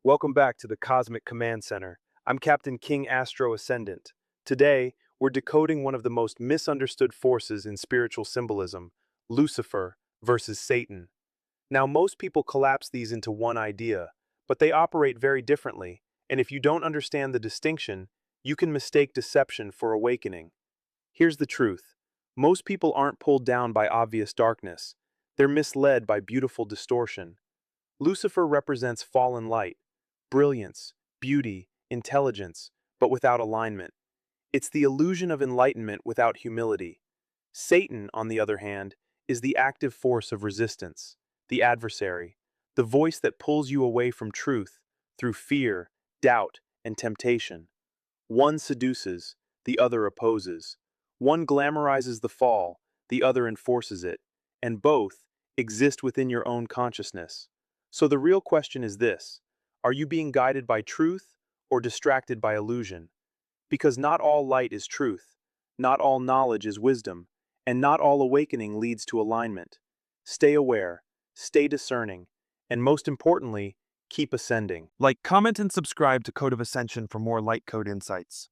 Welcome back to the Cosmic Command Center. I'm Captain King Astro Ascendant. Today, we're decoding one of the most misunderstood forces in spiritual symbolism, Lucifer versus Satan. Now, most people collapse these into one idea, but they operate very differently, and if you don't understand the distinction, you can mistake deception for awakening. Here's the truth. Most people aren't pulled down by obvious darkness. They're misled by beautiful distortion. Lucifer represents fallen light, brilliance, beauty, intelligence, but without alignment. It's the illusion of enlightenment without humility. Satan, on the other hand, is the active force of resistance, the adversary, the voice that pulls you away from truth through fear, doubt, and temptation. One seduces, the other opposes. One glamorizes the fall, the other enforces it, and both exist within your own consciousness. So the real question is this: are you being guided by truth or distracted by illusion? Because not all light is truth, not all knowledge is wisdom, and not all awakening leads to alignment. Stay aware, stay discerning, and most importantly, keep ascending. Like, comment, and subscribe to Code of Ascension for more light code insights.